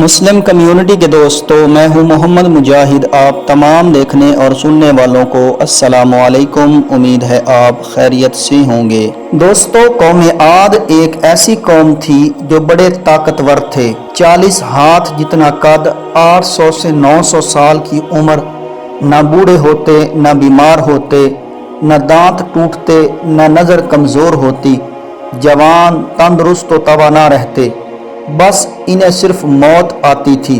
مسلم community کے دوستوں، میں ہوں محمد مجاہد۔ آپ تمام دیکھنے اور سننے والوں کو السلام علیکم۔ امید ہے آپ خیریت سے ہوں گے۔ دوستوں، قوم عاد ایک ایسی قوم تھی جو بڑے طاقتور تھے۔ 40 ہاتھ جتنا قد، 800 سے 900 سال کی عمر، نہ بوڑھے ہوتے نہ بیمار ہوتے، نہ دانت ٹوٹتے نہ نظر کمزور ہوتی، جوان تندرست و توانا رہتے۔ بس انہیں صرف موت آتی تھی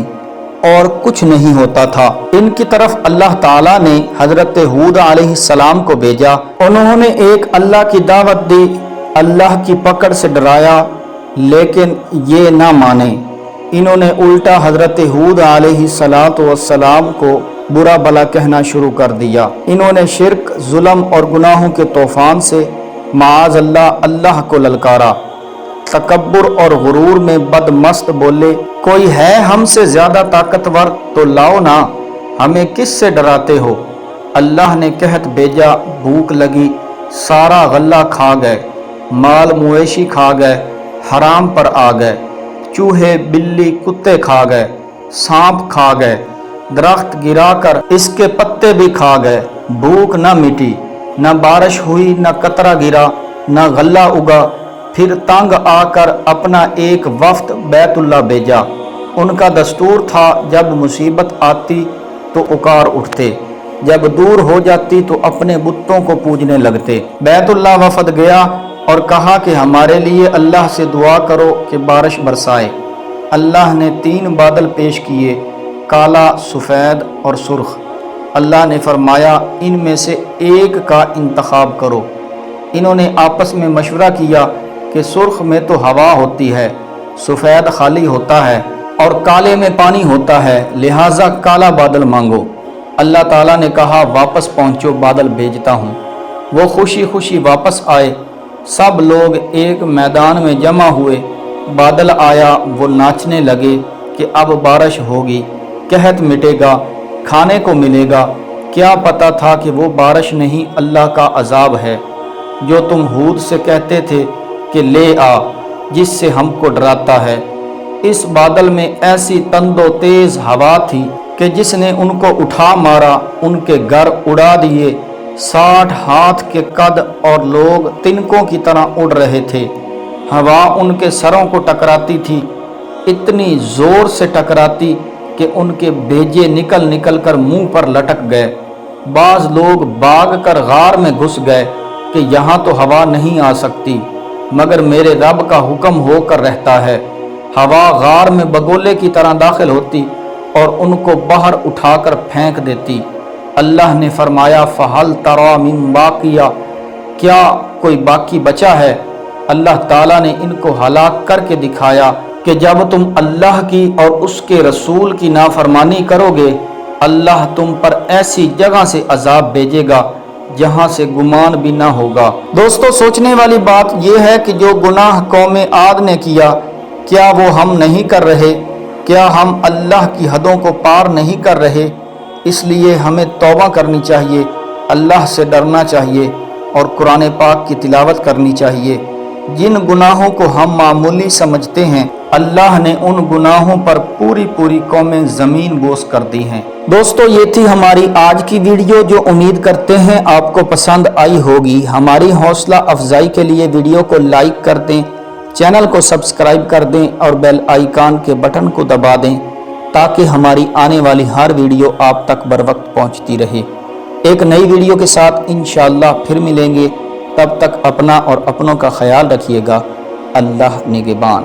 اور کچھ نہیں ہوتا تھا۔ ان کی طرف اللہ تعالیٰ نے حضرت ہود علیہ السلام کو بھیجا۔ انہوں نے ایک اللہ کی دعوت دی، اللہ کی پکڑ سے ڈرایا، لیکن یہ نہ مانے۔ انہوں نے الٹا حضرت ہود علیہ السلام کو برا بھلا کہنا شروع کر دیا۔ انہوں نے شرک، ظلم اور گناہوں کے طوفان سے معاذ اللہ کو للکارا۔ تکبر اور غرور میں بدمست بولے، کوئی ہے ہم سے زیادہ طاقتور تو لاؤ نا، ہمیں کس سے ڈراتے ہو؟ اللہ نے قحط بھیجا، بھوک لگی، سارا غلہ کھا گئے، مال مویشی کھا گئے، حرام پر آ گئے، چوہے بلی کتے کھا گئے، سانپ کھا گئے، درخت گرا کر اس کے پتے بھی کھا گئے، بھوک نہ مٹی، نہ بارش ہوئی، نہ قطرہ گرا، نہ غلہ اگا۔ پھر تنگ آ کر اپنا ایک وفد بیت اللہ بھیجا۔ ان کا دستور تھا جب مصیبت آتی تو اکار اٹھتے، جب دور ہو جاتی تو اپنے بتوں کو پوجنے لگتے۔ بیت اللہ وفد گیا اور کہا کہ ہمارے لیے اللہ سے دعا کرو کہ بارش برسائے۔ اللہ نے 3 بادل پیش کیے، کالا، سفید اور سرخ۔ اللہ نے فرمایا ان میں سے ایک کا انتخاب کرو۔ انہوں نے آپس میں مشورہ کیا کہ سرخ میں تو ہوا ہوتی ہے، سفید خالی ہوتا ہے اور کالے میں پانی ہوتا ہے، لہٰذا کالا بادل مانگو۔ اللہ تعالیٰ نے کہا واپس پہنچو، بادل بھیجتا ہوں۔ وہ خوشی خوشی واپس آئے، سب لوگ ایک میدان میں جمع ہوئے۔ بادل آیا، وہ ناچنے لگے کہ اب بارش ہوگی، قحط مٹے گا، کھانے کو ملے گا۔ کیا پتا تھا کہ وہ بارش نہیں، اللہ کا عذاب ہے جو تم ہود سے کہتے تھے کہ لے آ، جس سے ہم کو ڈراتا ہے۔ اس بادل میں ایسی تند و تیز ہوا تھی کہ جس نے ان کو اٹھا مارا، ان کے گھر اڑا دیے۔ 60 ہاتھ کے قد اور لوگ تنکوں کی طرح اڑ رہے تھے۔ ہوا ان کے سروں کو ٹکراتی تھی، اتنی زور سے ٹکراتی کہ ان کے بیجے نکل نکل کر منہ پر لٹک گئے۔ بعض لوگ بھاگ کر غار میں گھس گئے کہ یہاں تو ہوا نہیں آ سکتی، مگر میرے رب کا حکم ہو کر رہتا ہے۔ ہوا غار میں بگولے کی طرح داخل ہوتی اور ان کو باہر اٹھا کر پھینک دیتی۔ اللہ نے فرمایا فَهَلْ تَرَىٰ مِن بَاقِیَةٍ، کیا کوئی باقی بچا ہے؟ اللہ تعالیٰ نے ان کو ہلاک کر کے دکھایا کہ جب تم اللہ کی اور اس کے رسول کی نافرمانی کرو گے، اللہ تم پر ایسی جگہ سے عذاب بھیجے گا جہاں سے گمان بھی نہ ہوگا۔ دوستو، سوچنے والی بات یہ ہے کہ جو گناہ قوم عاد نے کیا، کیا وہ ہم نہیں کر رہے؟ کیا ہم اللہ کی حدوں کو پار نہیں کر رہے؟ اس لیے ہمیں توبہ کرنی چاہیے، اللہ سے ڈرنا چاہیے اور قرآن پاک کی تلاوت کرنی چاہیے۔ جن گناہوں کو ہم معمولی سمجھتے ہیں، اللہ نے ان گناہوں پر پوری قومیں زمین بوس کر دی ہیں۔ دوستو، یہ تھی ہماری آج کی ویڈیو، جو امید کرتے ہیں آپ کو پسند آئی ہوگی۔ ہماری حوصلہ افزائی کے لیے ویڈیو کو لائک کر دیں، چینل کو سبسکرائب کر دیں اور بیل آئیکن کے بٹن کو دبا دیں تاکہ ہماری آنے والی ہر ویڈیو آپ تک بر وقت پہنچتی رہے۔ ایک نئی ویڈیو کے ساتھ انشاءاللہ پھر ملیں گے، تب تک اپنا اور اپنوں کا خیال رکھیے گا۔ اللہ نگہبان۔